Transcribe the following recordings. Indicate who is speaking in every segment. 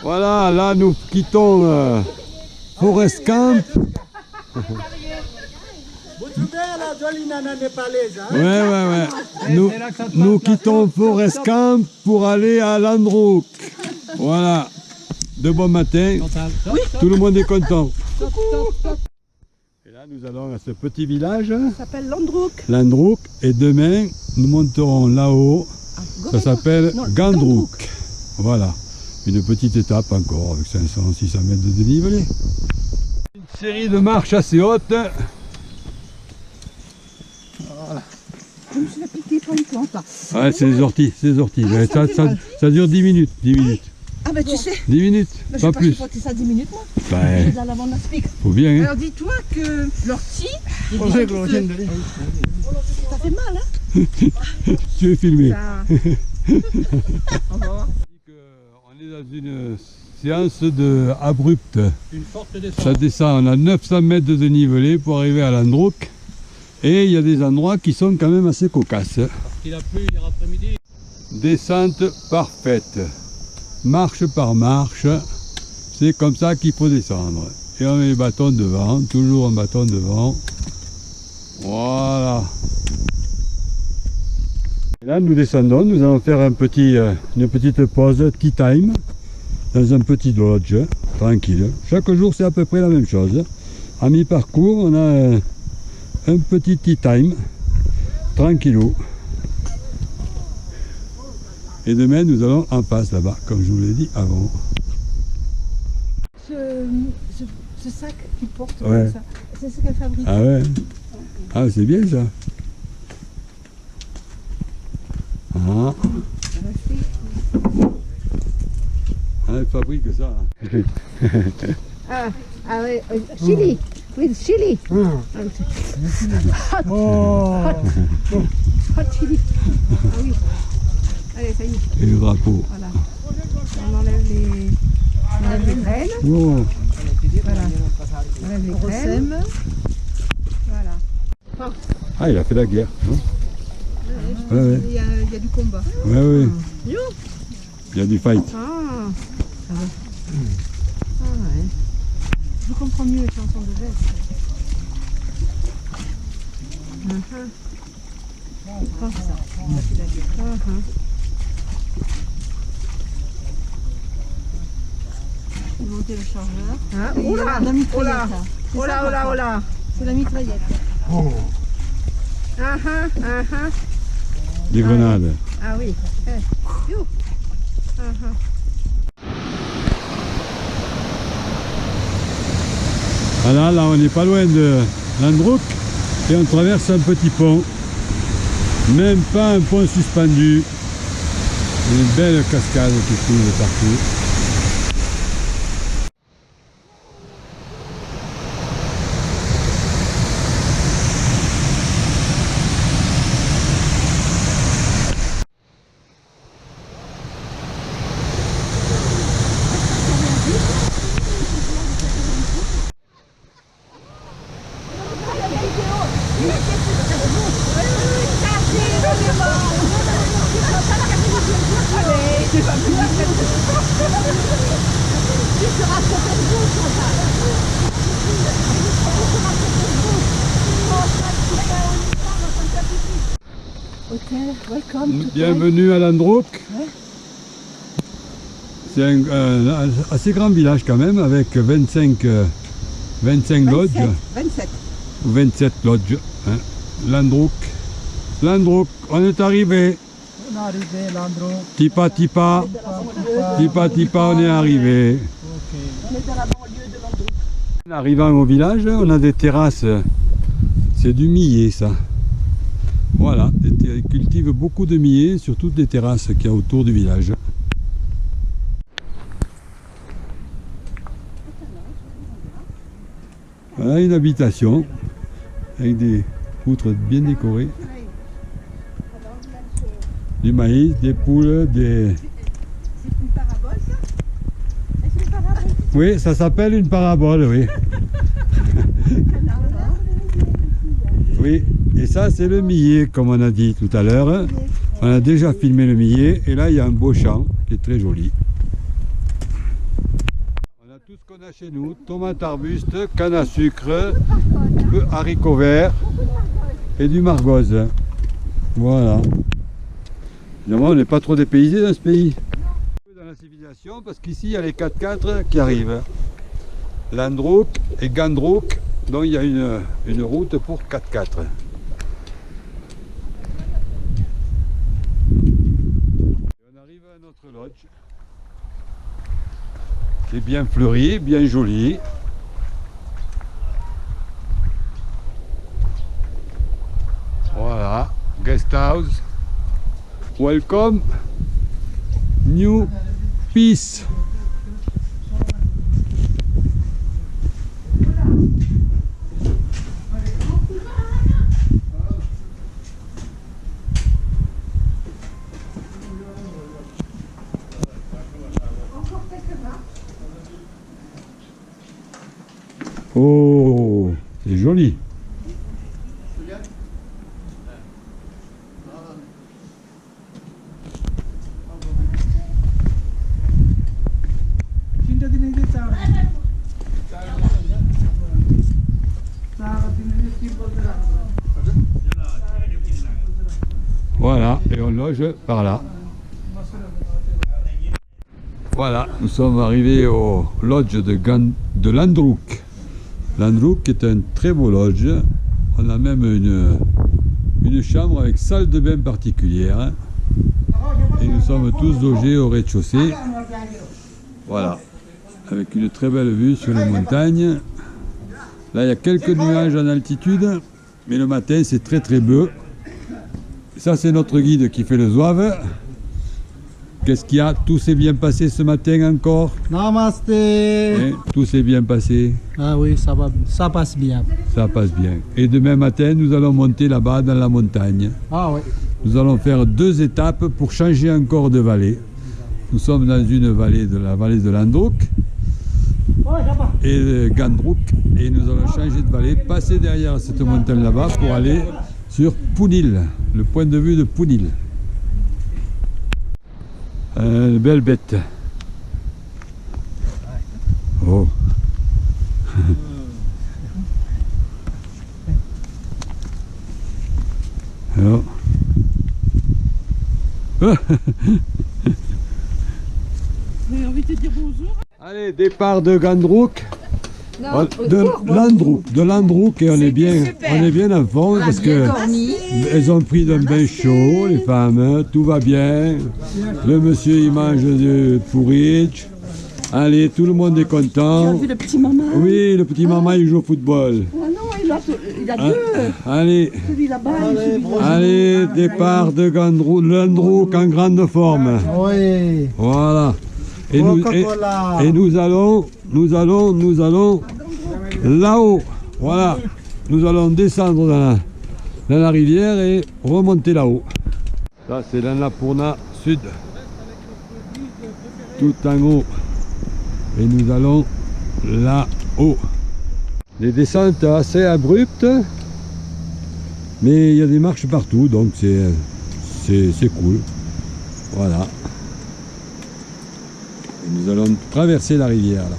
Speaker 1: Voilà, là nous quittons Forest Camp.
Speaker 2: Vous trouvez la jolie nana népalaise, hein?
Speaker 1: Ouais. Nous quittons Forest Camp pour aller à Landrook. Voilà. De bon matin. Tout le monde est content. Et là, nous allons à ce petit village.
Speaker 3: Ça s'appelle Landrook.
Speaker 1: Landrook. Et demain, nous monterons là-haut. Ça s'appelle Gandrook. Voilà. Une petite étape encore avec 500-600 mètres de dénivelé. Une série de marches assez hautes.
Speaker 3: Voilà. Je me suis fait piquer par une plante là.
Speaker 1: Ouais, c'est les orties. Ça dure 10 minutes. 10 minutes.
Speaker 3: Ah ben tu sais.
Speaker 1: 10 minutes, pas plus.
Speaker 3: Je supporter ça 10 minutes moi.
Speaker 1: Ouais.
Speaker 3: Je vais à la lavande aspic.
Speaker 1: Faut bien, hein.
Speaker 3: Alors dis-toi que l'ortie, ça fait mal hein.
Speaker 1: Tu veux filmer.
Speaker 3: Ça... On va voir.
Speaker 1: On est dans une séance abrupte.
Speaker 2: Une forte descente.
Speaker 1: Ça descend, on a 900 mètres de dénivelé pour arriver à Landrook. Et il y a des endroits qui sont quand même assez cocasses.
Speaker 2: Parce qu'il a plu hier après-midi.
Speaker 1: Descente parfaite. Marche par marche. C'est comme ça qu'il faut descendre. Et on met les bâtons devant, toujours un bâton devant. Voilà. Et là nous descendons, nous allons faire une petite pause, tea time, dans un petit lodge, tranquille. Chaque jour c'est à peu près la même chose. À mi-parcours on a un petit tea time, tranquillou. Et demain nous allons en face là-bas, comme je vous l'ai dit avant.
Speaker 3: Ce sac qu'il porte,
Speaker 1: Ouais.
Speaker 3: comme ça, c'est ce qu'elle fabrique.
Speaker 1: Ah ouais. Ah c'est bien ça. Ah. Ah, elle fabrique ça.
Speaker 3: Ah ouais, chili, with chili. Hot chili. Ah oui. Allez, ça y est.
Speaker 1: Et le drapeau.
Speaker 3: Voilà. On enlève les graines.
Speaker 1: Oh.
Speaker 3: Voilà. On enlève les graines. Voilà.
Speaker 1: Ah, il a fait la guerre. Non? Ouais.
Speaker 3: Il y a du combat.
Speaker 1: Ouais. Il y a du fight.
Speaker 3: Ah ouais. Je comprends mieux les chansons de Geste. Comme ça. Monter le chargeur. Et la mitraillette. Oh là. C'est la mitraillette.
Speaker 1: Des grenades.
Speaker 3: Ah oui.
Speaker 1: Voilà, là on n'est pas loin de Landrook et on traverse un petit pont. Même pas un pont suspendu. Une belle cascade qui coule partout. Bienvenue à Landrook. C'est un assez grand village quand même, avec 25 lodges.
Speaker 3: 27.
Speaker 1: 27 lodges. Hein. Landrook, on est arrivé.
Speaker 2: On est arrivé, Landrook.
Speaker 1: Tipa, on est arrivé.
Speaker 3: On est dans la banlieue de Landrouk.
Speaker 1: En arrivant au village, on a des terrasses. C'est du millet, ça. Voilà, ils cultivent beaucoup de millet sur toutes les terrasses qu'il y a autour du village. Voilà une habitation avec des poutres bien décorées. Du maïs, des poules, des...
Speaker 3: C'est une parabole ça? C'est une parabole?
Speaker 1: Oui, ça s'appelle une parabole, oui. Oui, et ça c'est le millet, comme on a dit tout à l'heure. On a déjà filmé le millet, et là il y a un beau champ qui est très joli. tout ce qu'on a chez nous, tomates arbustes, canne à sucre, haricots verts et du margoze. Voilà. Évidemment, on n'est pas trop dépaysé dans ce pays. Dans la civilisation, parce qu'ici, il y a les 4x4 qui arrivent. Landrook et Gandrook, donc il y a une route pour 4x4. On arrive à notre lodge. C'est bien fleuri, bien joli. Voilà, guest house. Welcome, new peace. Oh, c'est joli. Voilà, et on loge par là. Voilà, nous sommes arrivés au lodge de Landrook. Landrook est un très beau lodge. On a même une chambre avec salle de bain particulière. Et nous sommes tous logés au rez-de-chaussée. Voilà, avec une très belle vue sur les montagnes. Là, il y a quelques nuages en altitude, mais le matin, c'est très très beau. Ça, c'est notre guide qui fait le zouave. Qu'est-ce qu'il y a? Tout s'est bien passé ce matin encore?
Speaker 2: Namaste.
Speaker 1: Tout s'est bien passé?
Speaker 2: Ah oui, ça passe bien.
Speaker 1: Ça passe bien. Et demain matin, nous allons monter là-bas dans la montagne.
Speaker 2: Ah oui.
Speaker 1: Nous allons faire 2 étapes pour changer encore de vallée. Nous sommes dans une vallée la vallée de Landrook et de Gandrook. Et nous allons changer de vallée, passer derrière cette montagne là-bas pour aller sur Pounil, le point de vue de Pounil. Une belle bête. Oh. Alors.
Speaker 3: J'ai envie de te dire bonjour.
Speaker 1: Allez, départ de Gandrook.
Speaker 3: Non,
Speaker 1: De Landrook, et on est bien en fond parce que elles ont pris d'un bain chaud, les femmes, tout va bien. Le monsieur il mange du porridge. Allez, tout le monde est content.
Speaker 3: Tu as vu le petit maman?
Speaker 1: Oui, le petit maman il joue au football.
Speaker 3: Oh non, il a deux.
Speaker 1: Allez,
Speaker 3: Celui là-bas, celui là-bas.
Speaker 1: allez, départ de Landrook en grande forme.
Speaker 2: Oui.
Speaker 1: Voilà. Et nous allons là-haut. Voilà. Nous allons descendre dans la rivière et remonter là-haut. Ça, c'est l'Annapurna Sud. Tout en haut. Et nous allons là-haut. Des descentes assez abruptes, mais il y a des marches partout, donc c'est cool. Voilà. Et nous allons traverser la rivière là.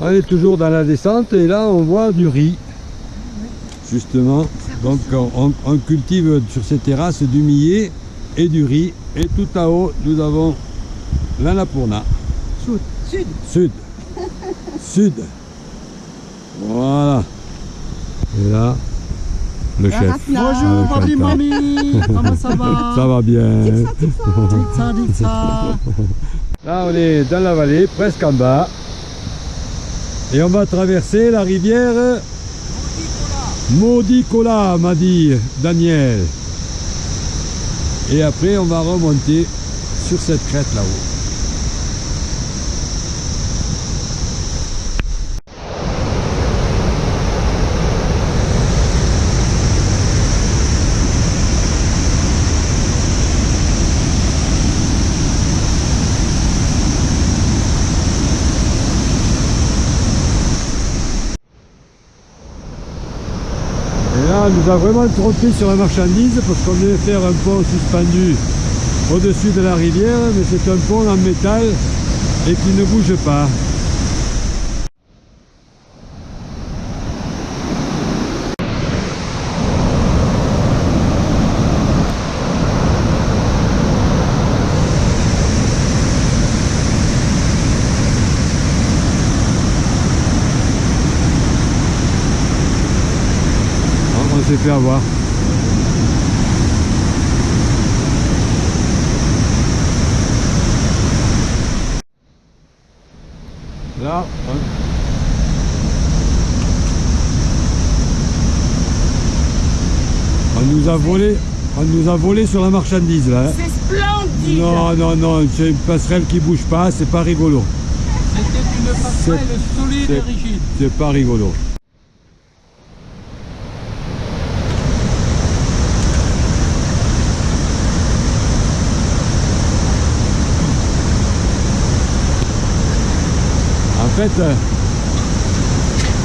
Speaker 1: On est toujours dans la descente et là on voit du riz. Justement, donc on cultive sur ces terrasses du millet et du riz. Et tout en haut, nous avons l'Annapurna. Sud. Voilà. Et là, le chef.
Speaker 2: Bonjour, papi, mamie. Comment ça va?
Speaker 1: Ça va bien.
Speaker 2: Ditsa.
Speaker 1: Là, on est dans la vallée, presque en bas. Et on va traverser la rivière Modicola, m'a dit Daniel. Et après, on va remonter sur cette crête là-haut. Nous nous a vraiment trompé sur la marchandise parce qu'on devait faire un pont suspendu au-dessus de la rivière, mais c'est un pont en métal et qui ne bouge pas. On s'est fait avoir. Là, on nous a volé sur la marchandise là.
Speaker 4: C'est splendide.
Speaker 1: Non, non, non, c'est une passerelle qui bouge pas, c'est pas rigolo.
Speaker 2: C'était une passerelle solide et rigide.
Speaker 1: C'est pas rigolo. En fait,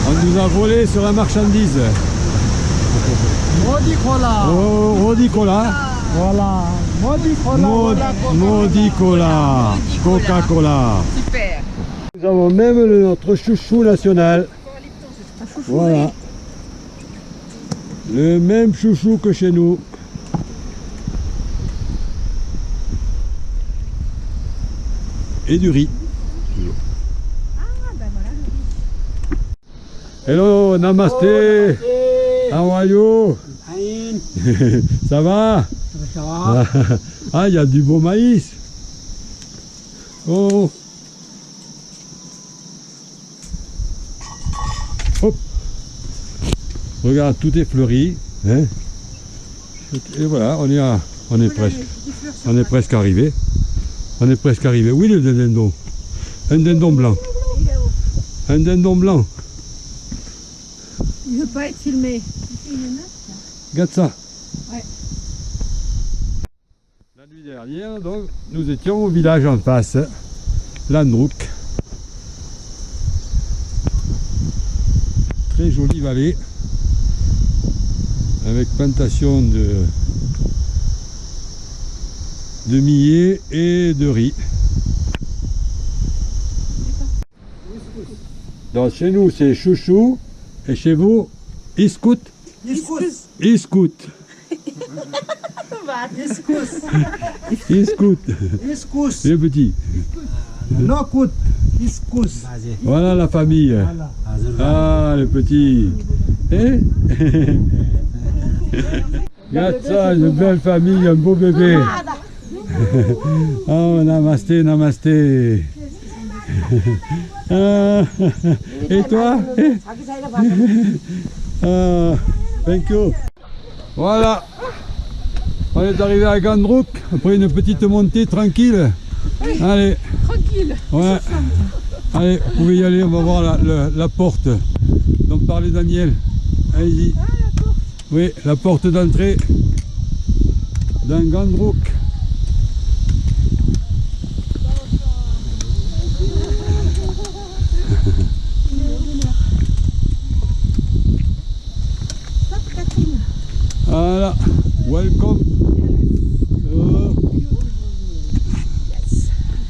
Speaker 1: on nous a volé sur la marchandise.
Speaker 2: Modicola.
Speaker 1: Oh, Rodicola.
Speaker 2: Voilà. Modicola.
Speaker 1: Modicola. Coca-Cola.
Speaker 4: Super.
Speaker 1: Nous avons même notre chouchou national. Voilà. Le même chouchou que chez nous. Et du riz. Hello, namasté. How are you? Ça va? Ah, il y a du beau maïs. Oh. Hop. Regarde, tout est fleuri. Hein? Et voilà, on est presque arrivé. On est presque arrivé. Oui, le dindon. Un dindon blanc. Un dindon blanc.
Speaker 3: Il ne veut pas être filmé.
Speaker 1: Regarde ça.
Speaker 3: Ouais.
Speaker 1: La nuit dernière, donc, nous étions au village en face, Landrouk. Très jolie vallée, avec plantation de millet et de riz. Donc chez nous c'est chouchou et chez vous iskout. Iskout. Iskout.
Speaker 2: Iskous.
Speaker 1: Les petits.
Speaker 2: Nokut. Iskous.
Speaker 1: Voilà la famille. Ah, le petit. Eh? Regarde ça, une belle famille, un beau bébé. Oh, namasté, namasté. Ah, et toi? Ah, thank you. Voilà. On est arrivé à Gandrouk après une petite montée tranquille. Allez.
Speaker 4: Tranquille.
Speaker 1: Ouais. Allez, vous pouvez y aller, on va voir la porte dont parlait Daniel. Allez-y.
Speaker 4: Ah, la porte.
Speaker 1: Oui, la porte d'entrée d'un Gandrouk. Voilà, welcome.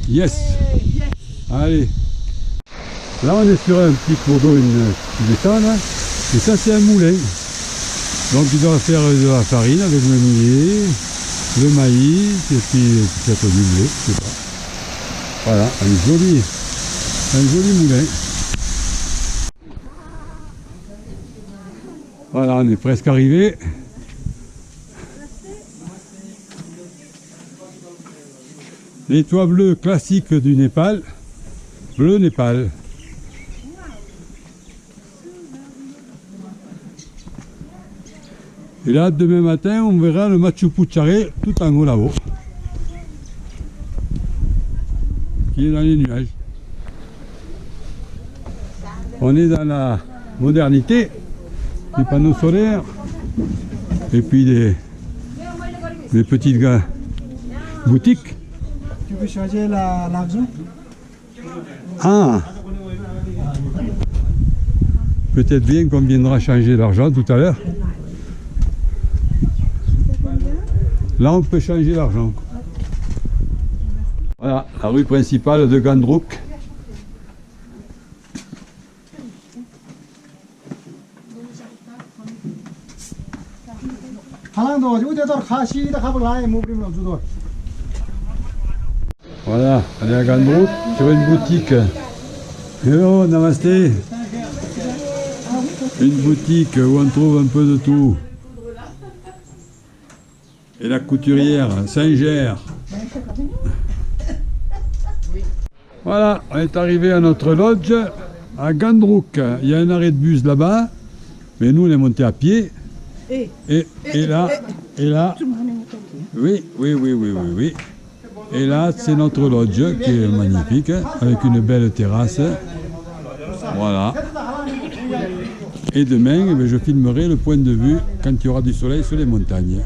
Speaker 1: Yes. Allez. Là, on est sur un petit cours d'eau, qui descend là. Et ça, c'est un moulin. Donc, il doit faire de la farine avec le millet, le maïs, et puis peut-être du blé, je sais pas. Voilà, un joli moulin. Voilà, on est presque arrivé. Les toits bleus classiques du Népal. Bleu Népal. Et là, demain matin, on verra le Machu Picchu tout en haut là-haut. Qui est dans les nuages. On est dans la modernité. Des panneaux solaires. Et puis des petites boutiques.
Speaker 2: Tu veux changer l'argent?
Speaker 1: Ah! Peut-être bien qu'on viendra changer l'argent tout à l'heure. Là, on peut changer l'argent. Voilà, la rue principale de Gandrouk. Voilà, on est à Gandrouk, sur une boutique. Hello, namasté. Une boutique où on trouve un peu de tout. Et la couturière, Saint-Ger. Voilà, on est arrivé à notre lodge à Gandrouk. Il y a un arrêt de bus là-bas, mais nous on est monté à pied. Et là, oui. Et là, c'est notre lodge qui est magnifique, avec une belle terrasse. Voilà. Et demain, eh bien, je filmerai le point de vue quand il y aura du soleil sur les montagnes.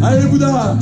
Speaker 1: Allez Bouddha,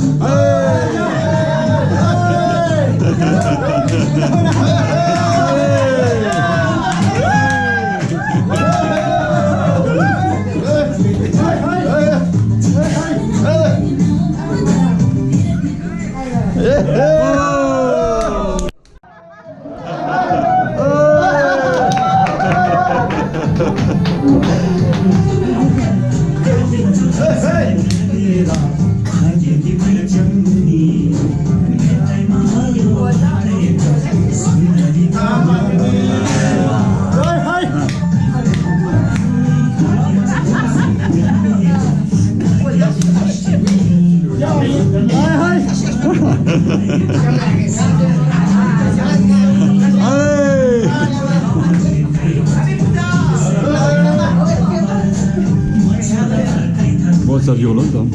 Speaker 1: bon, ça dure longtemps.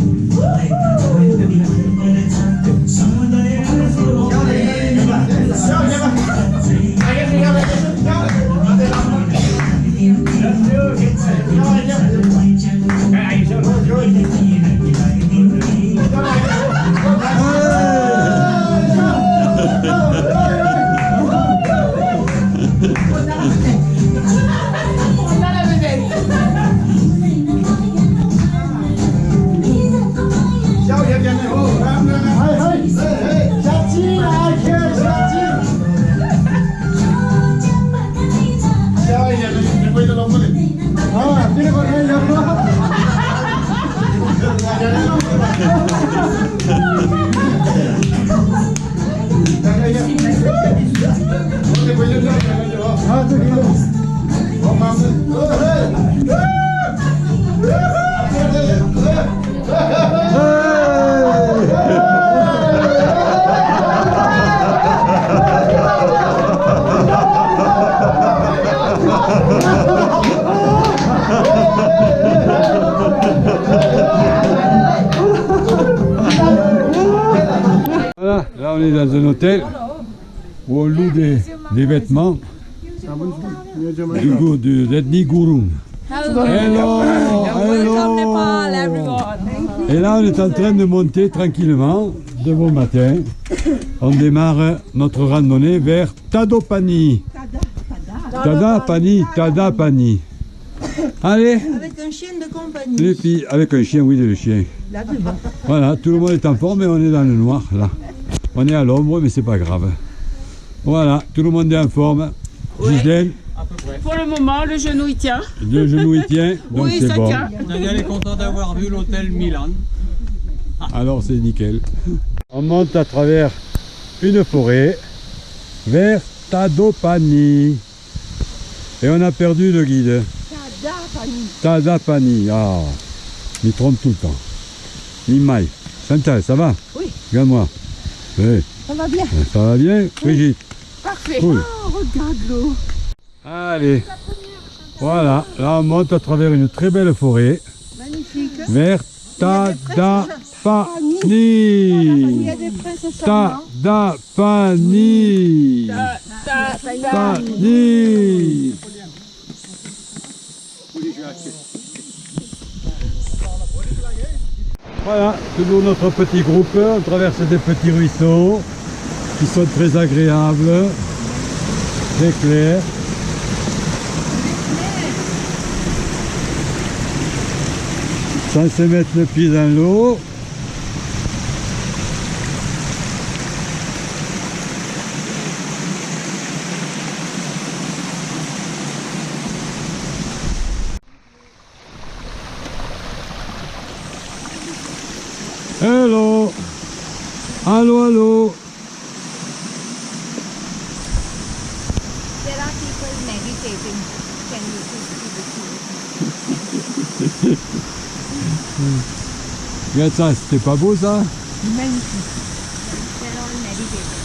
Speaker 1: est dans un hôtel où on loue des vêtements de l'ethnie Gurung. Hello, hello. Et là, on est en train de monter tranquillement, de bon matin. On démarre notre randonnée vers Tadopani. Tadapani. Allez.
Speaker 3: Avec un chien de compagnie.
Speaker 1: Les filles, avec un chien, oui, le chien. Voilà, tout le monde est en forme et on est dans le noir, là. On est à l'ombre, mais c'est pas grave. Voilà, tout le monde est en forme.
Speaker 4: Oui.
Speaker 1: Gisèle,
Speaker 4: Pour le moment, le genou il tient.
Speaker 1: le genou il tient, donc
Speaker 4: Oui,
Speaker 1: c'est
Speaker 4: ça
Speaker 1: bon.
Speaker 4: tient.
Speaker 2: Daniel est content d'avoir vu l'hôtel Milan.
Speaker 1: Alors c'est nickel. On monte à travers une forêt vers Tadopani. Et on a perdu le guide. Tadapani. Ah, il trompe tout le temps. Nimai. Chantal, ça va?
Speaker 3: Oui.
Speaker 1: Regarde-moi. Oui.
Speaker 3: Ça va bien.
Speaker 1: Ça va bien, Brigitte?
Speaker 4: Parfait.
Speaker 1: Cool.
Speaker 3: Oh, regarde l'eau.
Speaker 1: Allez. Voilà, là on monte à travers une très belle forêt
Speaker 3: Magnifique.
Speaker 1: vers
Speaker 3: Il y a
Speaker 1: Tadapani.
Speaker 3: des princes charmants.
Speaker 1: Tadapani. Pani. Voilà, toujours notre petit groupe, on traverse des petits ruisseaux qui sont très agréables, très clairs. Sans se mettre le pied dans l'eau. Hello. Allô, allô.
Speaker 5: There are people meditating. Can you see the
Speaker 1: Regarde ça, c'était pas beau ça?
Speaker 3: Magnifique.
Speaker 5: They're all meditating.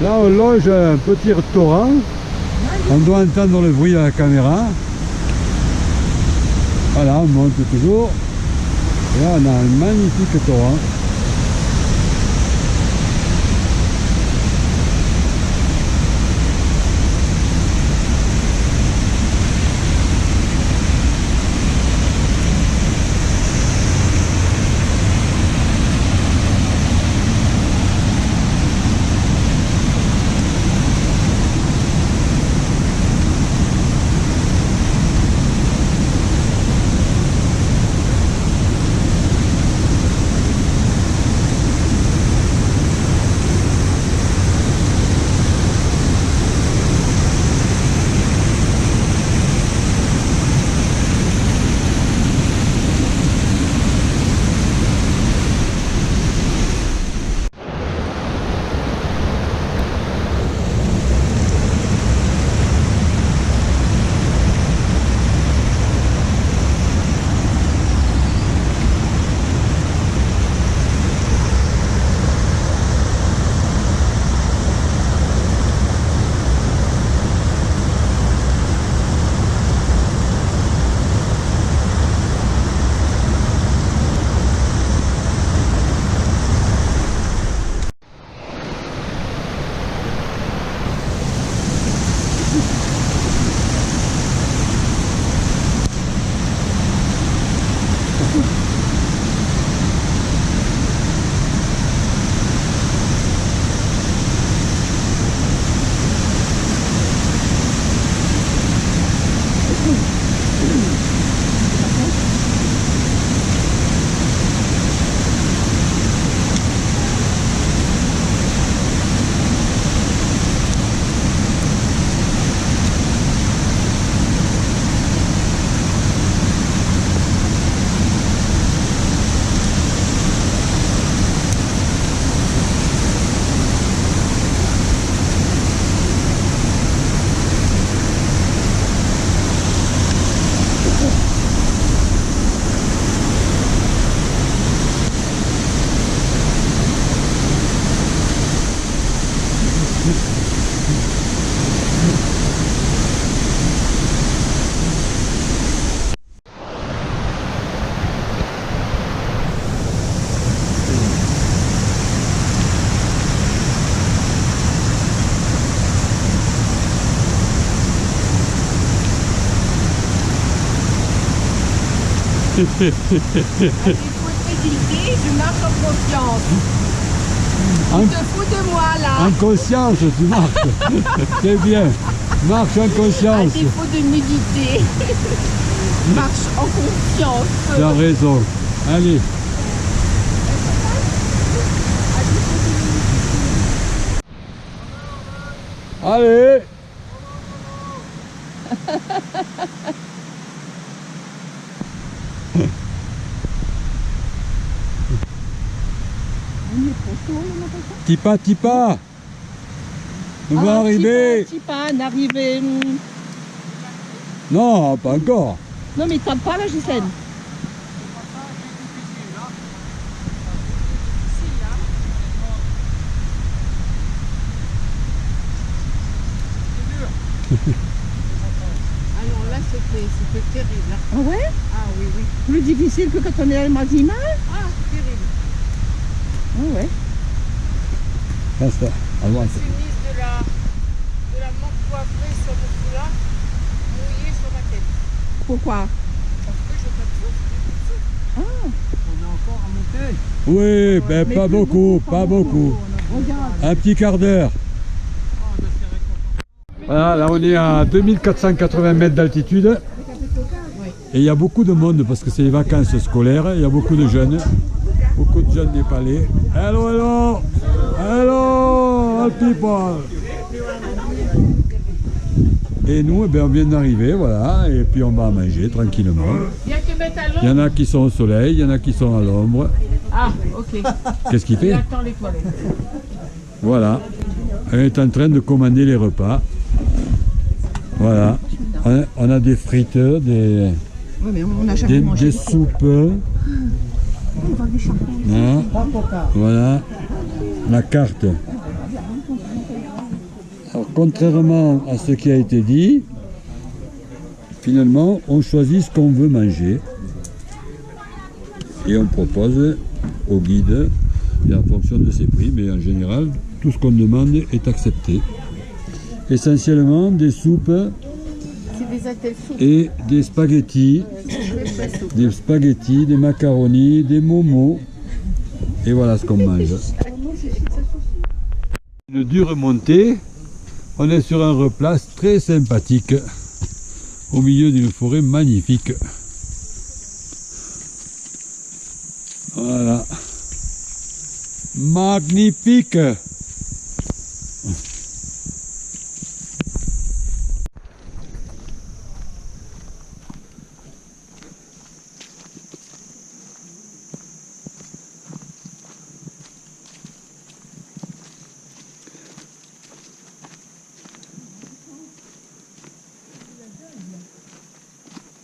Speaker 1: Là on longe un petit torrent. On doit entendre le bruit à la caméra. Voilà, on monte toujours. Et là on a un magnifique torrent.
Speaker 4: t'hésiter, je marche en confiance.
Speaker 1: En,
Speaker 4: Tu te fous de moi là.
Speaker 1: en conscience, tu marches. C'est bien. Marche en
Speaker 4: À
Speaker 1: conscience.
Speaker 4: défaut de nudité. Marche en confiance.
Speaker 1: Tu as raison. Allez. Allez. Tipa, tipa. On va arriver.
Speaker 3: Tipa, d'arriver.
Speaker 1: Non, pas encore.
Speaker 3: Non, mais tape pas là, Gisèle.
Speaker 4: Alors là, c'était terrible. Hein.
Speaker 3: Ah ouais?
Speaker 4: Ah oui, oui.
Speaker 3: Plus difficile que quand on est à Mazima?
Speaker 4: Ah, terrible.
Speaker 3: Ah ouais.
Speaker 1: Basta. Avance.
Speaker 4: Je suis mise de la menthe poivrée sur le foulard, mouillée sur ma tête.
Speaker 3: Pourquoi?
Speaker 4: Parce que je pas de souffle.
Speaker 2: On est encore à monter.
Speaker 1: Oui, ben
Speaker 3: Mais
Speaker 1: pas
Speaker 3: plus
Speaker 1: beaucoup, pas beaucoup.
Speaker 3: Regarde.
Speaker 1: Un petit quart d'heure. Voilà, là on est à 2480 mètres d'altitude. Et il y a beaucoup de monde parce que c'est les vacances scolaires. Il y a beaucoup de jeunes. Beaucoup de jeunes népalais. Hello, hello! Hello, all people! Et nous, eh bien, on vient d'arriver, voilà. Et puis on va manger tranquillement.
Speaker 4: Viens te mettre à
Speaker 1: Il y
Speaker 4: l'ombre.
Speaker 1: en a qui sont au soleil, il y en a qui sont à l'ombre.
Speaker 4: Ah, ok.
Speaker 1: Qu'est-ce qu'il
Speaker 4: Il
Speaker 1: fait?
Speaker 4: attend les toilettes.
Speaker 1: Voilà. On est en train de commander les repas. Voilà. On a des frites, des,
Speaker 3: Ouais, mais on a jamais mangé.
Speaker 1: des soupes. Hein. Voilà. La carte. Alors, contrairement à ce qui a été dit, finalement, on choisit ce qu'on veut manger. Et on propose au guide, et en fonction de ses prix, mais en général, tout ce qu'on demande est accepté. Essentiellement des soupes
Speaker 4: C'est des attelles soupes.
Speaker 1: et des spaghettis, des macaronis, des momos. Et voilà ce qu'on mange. Une dure montée, on est sur un replace très sympathique, au milieu d'une forêt magnifique. Voilà. Magnifique!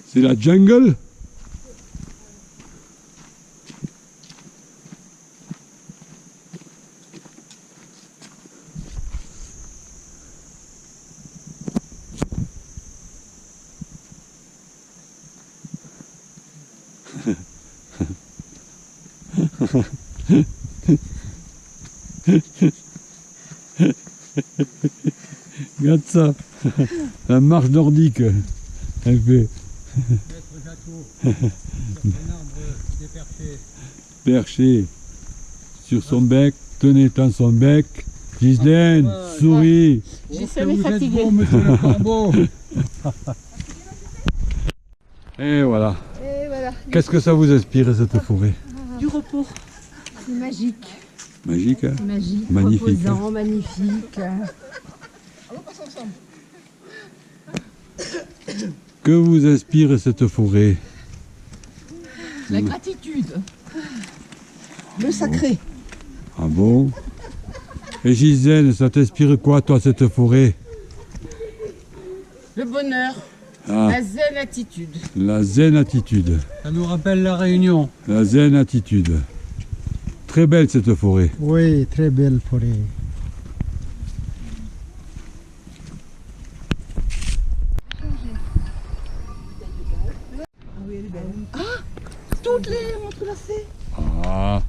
Speaker 1: C'est la jungle? Regarde ça, la marche nordique, elle fait. Perché sur son bec, tenez dans son bec. Ghislaine, souris.
Speaker 4: Gisèle est fatiguée.
Speaker 2: monsieur le corbeau.
Speaker 1: Et voilà.
Speaker 3: Et voilà.
Speaker 1: Qu'est-ce que ça vous inspire cette forêt?
Speaker 3: Du repos. C'est magique.
Speaker 1: Magique, hein?
Speaker 3: Magique.
Speaker 1: Magnifique.
Speaker 3: Reposant, magnifique.
Speaker 1: Que vous inspire cette forêt?
Speaker 3: La gratitude. Le sacré.
Speaker 1: Ah bon? Et Gisèle, ça t'inspire quoi toi cette forêt?
Speaker 4: Le bonheur.
Speaker 1: Ah,
Speaker 4: La zen attitude.
Speaker 1: la zen attitude.
Speaker 2: Ça nous rappelle la Réunion.
Speaker 1: La zen attitude. Très belle cette forêt.
Speaker 6: Oui, très belle forêt.
Speaker 3: Toutes les entrelacées.
Speaker 1: Ah.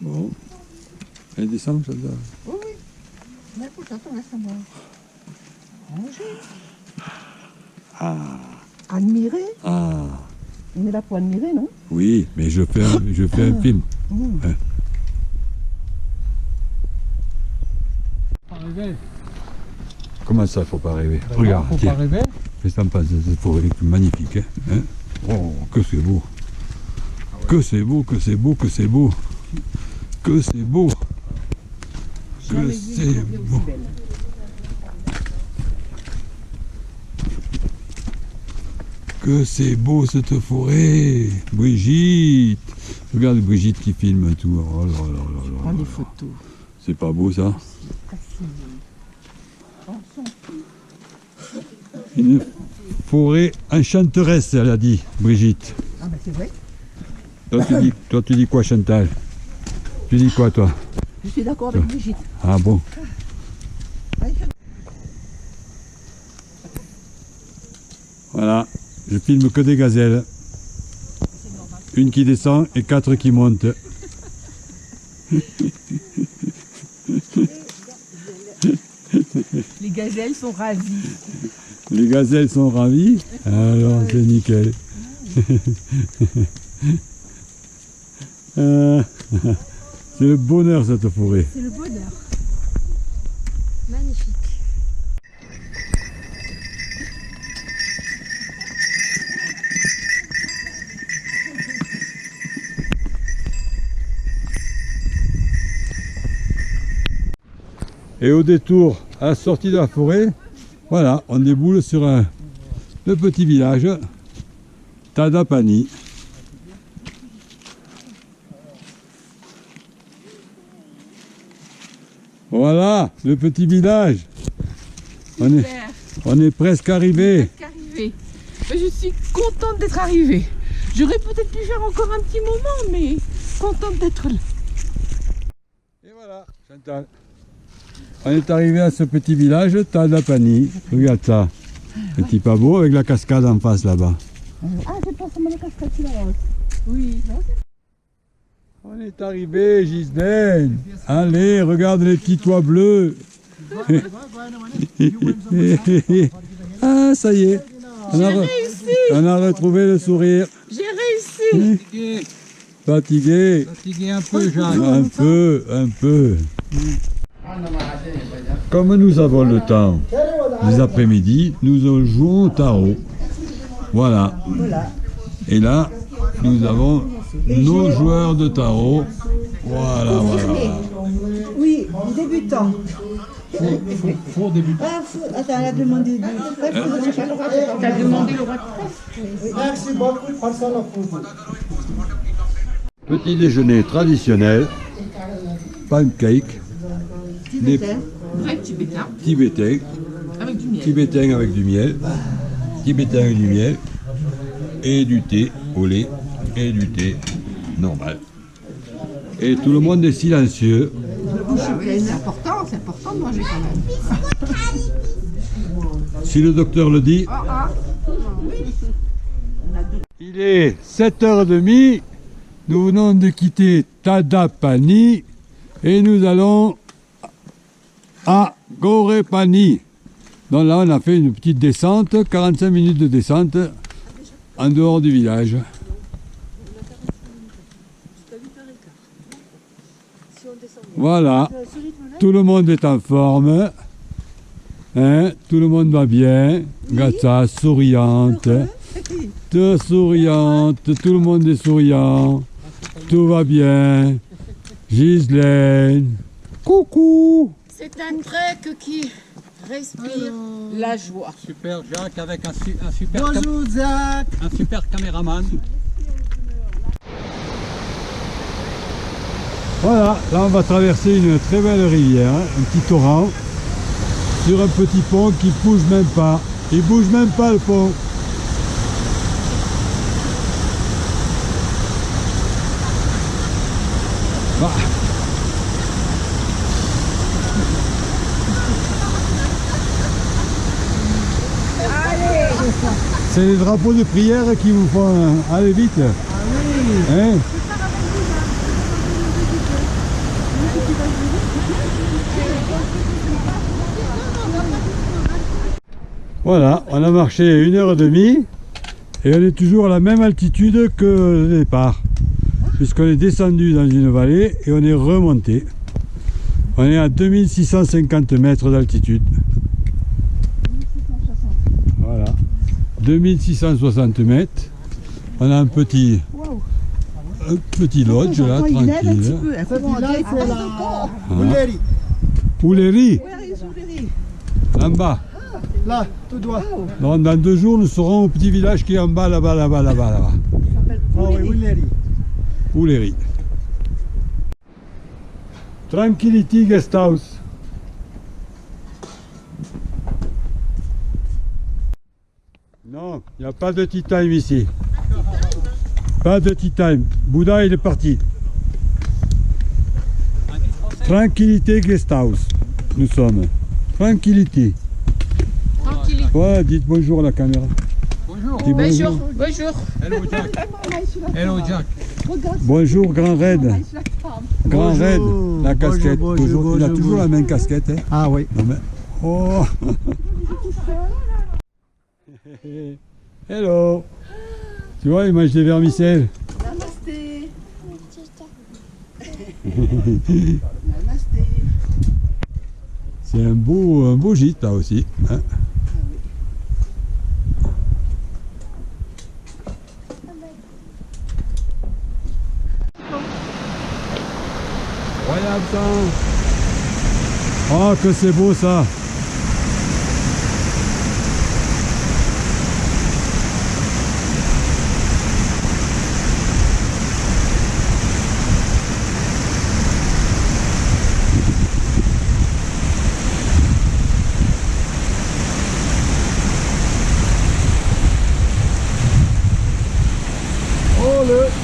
Speaker 1: Bon. Elle descend, ça doit.
Speaker 3: Mais écoute, attends, laisse-moi. Manger.
Speaker 1: Ah,
Speaker 3: Admirer.
Speaker 1: ah.
Speaker 3: On est là pour admirer, non?
Speaker 1: Oui, mais je fais un film. Hein.
Speaker 2: Pas rêver.
Speaker 1: Comment ça, faut pas rêver? Regarde,
Speaker 2: Faut
Speaker 1: tiens.
Speaker 2: pas rêver.
Speaker 1: Qu'est-ce que t'en penses de cette forêt magnifique, hein? Hein? Oh, que c'est beau! Que c'est beau, que c'est beau, que c'est beau! Que c'est beau! Que c'est beau! Que c'est beau cette forêt! Brigitte! Regarde Brigitte qui filme tout. Oh là là là là
Speaker 3: Prends
Speaker 1: là.
Speaker 3: des photos.
Speaker 1: C'est pas beau ça? Une forêt enchanteresse, elle a dit, Brigitte.
Speaker 3: Ah bah c'est vrai.
Speaker 1: Toi, tu dis quoi, Chantal? Tu dis quoi, toi?
Speaker 3: Je suis d'accord avec Brigitte.
Speaker 1: Ah bon? Voilà, je filme que des gazelles. Une qui descend et 4 qui montent.
Speaker 3: Les gazelles sont ravies.
Speaker 1: Les gazelles sont ravies. Alors, c'est nickel. C'est le bonheur, cette forêt.
Speaker 5: C'est le bonheur. Magnifique.
Speaker 1: Et au détour, à la sortie de la forêt, voilà, on déboule sur le petit village Tadapani. Voilà, le petit village. On est presque arrivé.
Speaker 4: Arrivé. Je suis contente d'être arrivée. J'aurais peut-être pu faire encore un petit moment, mais contente d'être là.
Speaker 1: Et voilà, Chantal. On est arrivé à ce petit village Tadapani. Regarde ça. Petit pas beau avec la cascade en face là-bas.
Speaker 3: Ah, c'est pas seulement la cascade là.
Speaker 4: Oui.
Speaker 1: On est arrivé, Gisèle. Allez, regarde les petits toits bleus. Ah, ça y est. On a retrouvé le sourire.
Speaker 4: J'ai réussi.
Speaker 1: Fatigué.
Speaker 2: Fatigué un peu, Jeanne.
Speaker 1: Un peu. Comme nous avons le temps, les après-midi, nous jouons au tarot. Voilà. Et là, nous avons nos joueurs de tarot. Voilà, voilà.
Speaker 3: Oui, débutant.
Speaker 2: Faux début.
Speaker 3: Ah, attends, elle a demandé du.
Speaker 4: T'as demandé le droit de presse.
Speaker 1: Petit déjeuner traditionnel, pancake, des
Speaker 4: Vrai tibétain.
Speaker 1: tibétains,
Speaker 4: Avec du miel.
Speaker 1: tibétains avec du miel, tibétains avec du miel, et du thé au lait, et du thé normal. Et tout le monde est silencieux.
Speaker 3: C'est important de manger quand même.
Speaker 1: Si le docteur le dit. Il est 7h30. Nous venons de quitter Tadapani et nous allons à Gorepani. Donc là, on a fait une petite descente, 45 minutes de descente en dehors du village. Voilà, tout le monde est en forme, hein, tout le monde va bien, Gatsa souriante, souriante, tout le monde est souriant, tout va bien, Gisèle, coucou.
Speaker 4: C'est un trek qui respire la joie.
Speaker 2: Super Jacques avec un super,
Speaker 3: Bonjour, Zach.
Speaker 2: un super caméraman.
Speaker 1: Voilà, là on va traverser une très belle rivière, un petit torrent, sur un petit pont qui bouge même pas. Il bouge même pas le pont. Ah. C'est les drapeaux de prière qui vous font aller vite. Hein? Voilà, on a marché 1h30 et on est toujours à la même altitude que le départ. Puisqu'on est descendu dans une vallée et on est remonté. On est à 2650 mètres d'altitude. Voilà, 2660 mètres. On a un petit lodge là, tranquille. Pouleri, en bas.
Speaker 6: Là, tout droit.
Speaker 1: Dans 2 jours, nous serons au petit village qui est en bas, là-bas, là-bas, là-bas, là-bas.
Speaker 6: Ah oui, Willeri.
Speaker 1: Pouleri. Tranquility Guest House. Non, il n'y a pas de tea time ici. Pas de tea time. Bouddha, il est parti. Tranquilité Guest House. Nous sommes. Tranquilité.
Speaker 4: Tranquille.
Speaker 1: Ouais, dites bonjour à la caméra.
Speaker 2: Bonjour.
Speaker 1: Dis bonjour.
Speaker 4: Bonjour.
Speaker 2: Hello Jack. Hello Jack.
Speaker 1: Bonjour, Grand Red. Grand
Speaker 6: Bonjour.
Speaker 1: Red, la casquette.
Speaker 6: Bonjour,
Speaker 1: Toujours- il a
Speaker 6: bonjour,
Speaker 1: toujours la même casquette. Hein.
Speaker 6: Ah oui.
Speaker 1: Non, mais... Oh. Hello. Tu vois, il mange des vermicelles. C'est un beau gîte là aussi. Hein. Incroyable ça. Oh que c'est beau ça.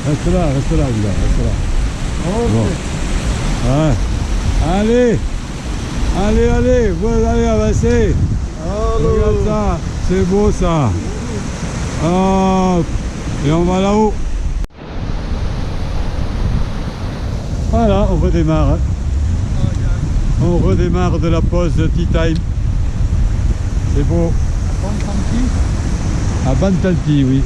Speaker 1: Reste là, Bouddha, reste là. Bon. Ouais. Allez, vous allez avancer. Regarde ça, c'est beau ça. Hop. Et on va là-haut. Voilà, on redémarre. On redémarre de la pause de tea time. C'est beau. À Bantanti, oui.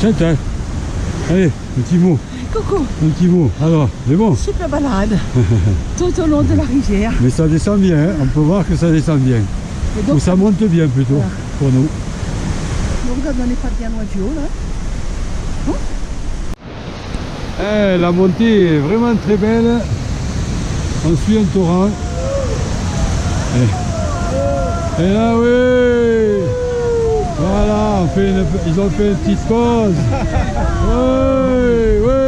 Speaker 1: Chantal, allez, un petit mot.
Speaker 4: Coucou,
Speaker 1: Un petit mot. Alors, c'est bon.
Speaker 4: super balade tout au long de la rivière.
Speaker 1: Mais ça descend bien, hein. On peut voir que ça descend bien.
Speaker 4: Et
Speaker 1: Ou
Speaker 4: donc,
Speaker 1: ça monte bien plutôt,
Speaker 4: Voilà.
Speaker 1: pour nous.
Speaker 4: regarde, on n'est pas bien loin du haut là.
Speaker 1: La montée est vraiment très belle. On suit un torrent. Et là, oui. Voilà, ils ont fait une petite pause. Oui, oui.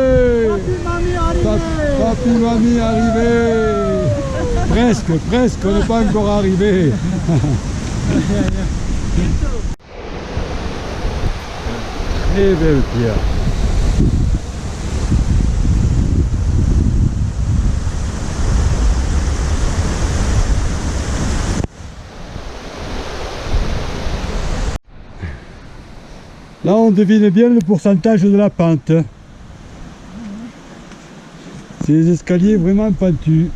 Speaker 1: Papy, mamie arrivé. Presque, on n'est pas encore arrivé. Très belle pierre. Là, on devine bien le pourcentage de la pente. C'est des escaliers vraiment pentus.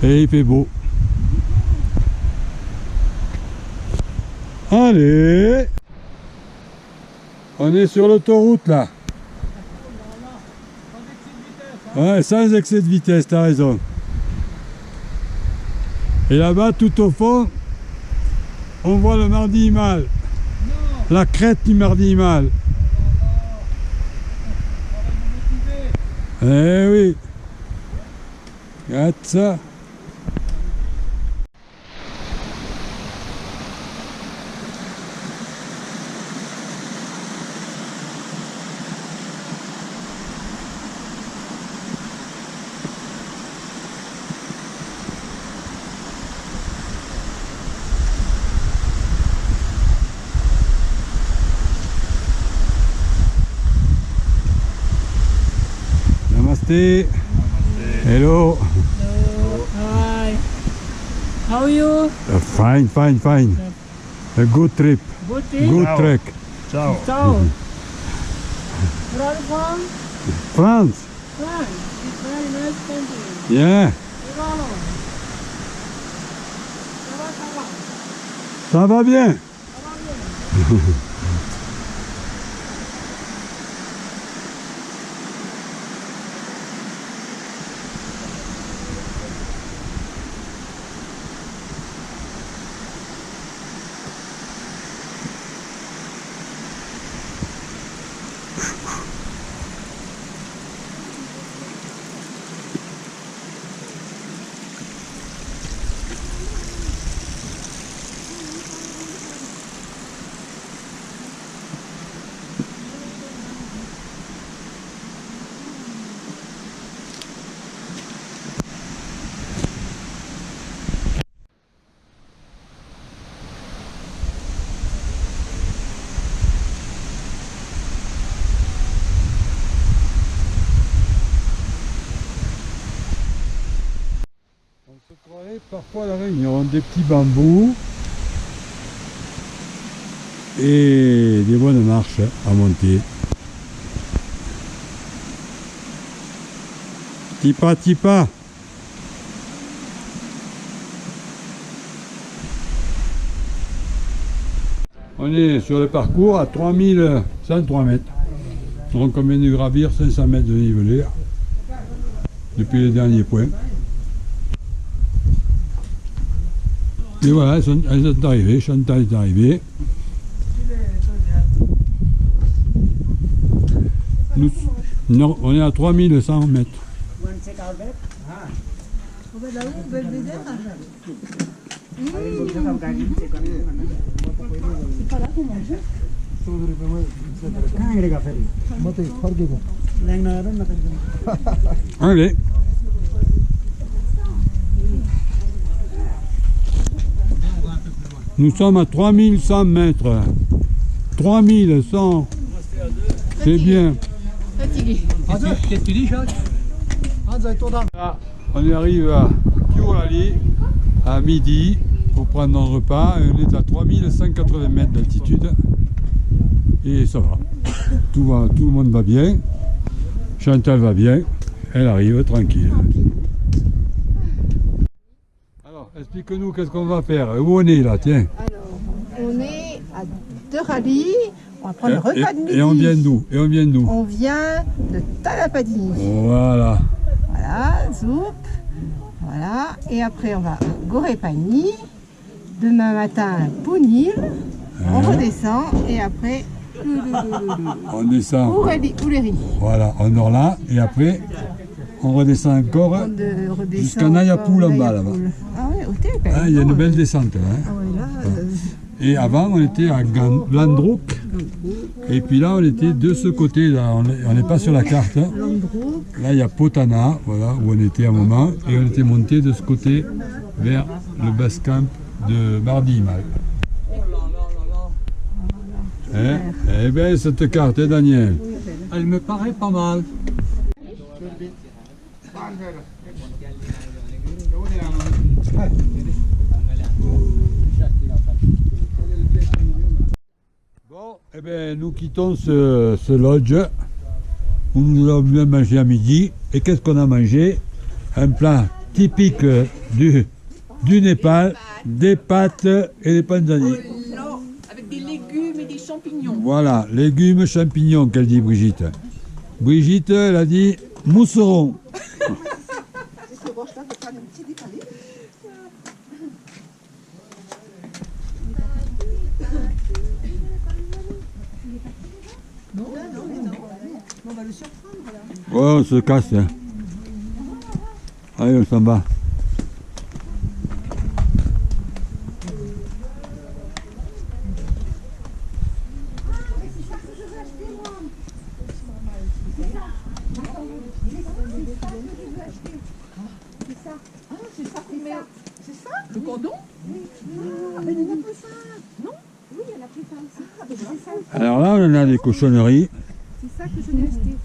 Speaker 1: Et il fait beau. Allez! On est sur l'autoroute là. Ouais, sans excès de vitesse, t'as raison. Et là-bas, tout au fond, on voit le Mardi Himal. La crête du Mardi Himal. Eh oui. Regarde ça. Namaste. Hello.
Speaker 3: Hi. How are you?
Speaker 1: Fine. A good trip.
Speaker 3: Good trip?
Speaker 1: Good trek.
Speaker 6: Ciao.
Speaker 3: Ciao. Where are you from?
Speaker 1: France.
Speaker 3: France. It's very nice country.
Speaker 1: Yeah.
Speaker 3: Hello. Ça va?
Speaker 1: Ça va bien. On se croirait parfois à la Réunion, des petits bambous et des bonnes marches à monter. Tipa. On est sur le parcours à 3103 mètres. Donc on vient de gravir 500 mètres de dénivelé depuis le dernier point. Et voilà, elles sont arrivées, Chantal est arrivée. Non, on est à 3100 mètres. Allez. Nous sommes à 3100 mètres. 3100. C'est bien.
Speaker 4: Fatigué.
Speaker 6: Qu'est-ce que tu dis, Jacques?
Speaker 1: Là, on arrive à Kiurali à midi pour prendre un repas. Et on est à 3180 mètres d'altitude. Et ça va. Tout le monde va bien. Chantal va bien. Elle arrive tranquille. Alors, explique-nous qu'est-ce qu'on va faire. Où on est là, tiens.
Speaker 5: Alors, on est
Speaker 3: de Rally. On va prendre le repas de midi.
Speaker 1: Et on vient d'où? Et on vient d'où?
Speaker 3: On vient de Talapadini.
Speaker 1: Voilà.
Speaker 3: Voilà, Zoup. Voilà. Et après, on va à Gorépani. Demain matin, Pounil. On redescend. Et après,
Speaker 1: On descend.
Speaker 3: Ouléry.
Speaker 1: Voilà, on dort là. Et après, on redescend encore jusqu'à Nayapoul en bas là-bas.
Speaker 3: Ah ouais, au Télé.
Speaker 1: Ah, il y a une belle descente. Hein.
Speaker 3: Ah ouais, là,
Speaker 1: Et avant, on était à Landrouk. Et puis là, on était de ce côté. Là. On n'est pas sur la carte. Hein. Là, il y a Potana, voilà, où on était à un moment. Et on était monté de ce côté vers le base camp de Mardi-Mal. Hein? Eh bien, cette carte, hein, Daniel?
Speaker 6: Elle me paraît pas mal. Bon,
Speaker 1: eh bien, nous quittons ce lodge où nous avons bien mangé à midi. Et qu'est-ce qu'on a mangé? Un plat typique du Népal, des pâtes et des panzani.
Speaker 4: Avec des légumes et des champignons.
Speaker 1: Voilà, légumes, champignons, qu'elle dit Brigitte. Brigitte, elle a dit mousseron. Ouais, on se casse. Hein. Allez, on s'en va.
Speaker 4: Le cordon?
Speaker 1: Alors là, on a des cochonneries.
Speaker 5: C'est ça que je l'ai acheté.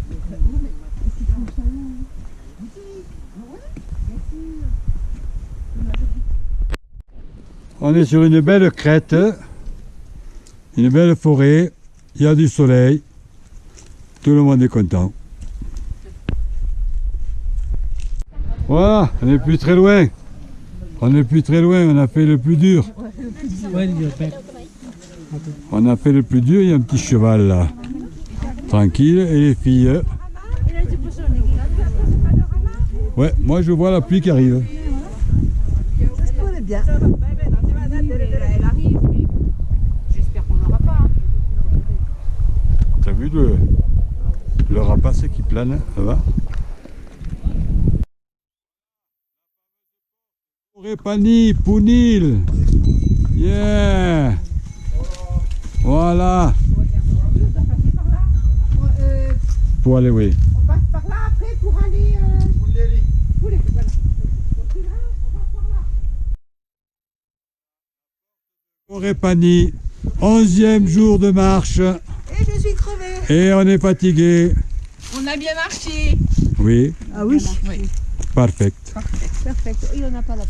Speaker 1: On est sur une belle crête, une belle forêt, il y a du soleil, tout le monde est content. Voilà, on n'est plus très loin. On n'est plus très loin, on a fait le plus dur. On a fait le plus dur, il y a un petit cheval là. Tranquille, et les filles. Ouais, moi je vois la pluie qui arrive.
Speaker 3: bien.
Speaker 4: Elle arrive, mais j'espère qu'on n'aura pas.
Speaker 1: T'as vu le rapace qui plane là-bas? Gorépani, Pounil. Yeah. Voilà. Pour aller, oui.
Speaker 3: On passe par là après pour aller... Poulet, voilà.
Speaker 1: Gorépani, 11e jour de marche.
Speaker 3: Et je suis crevée.
Speaker 1: Et on est fatigué.
Speaker 4: On a bien marché.
Speaker 1: Oui,
Speaker 3: Ah oui.
Speaker 4: Oui.
Speaker 1: parfait.
Speaker 3: Perfect. Il n'en a pas la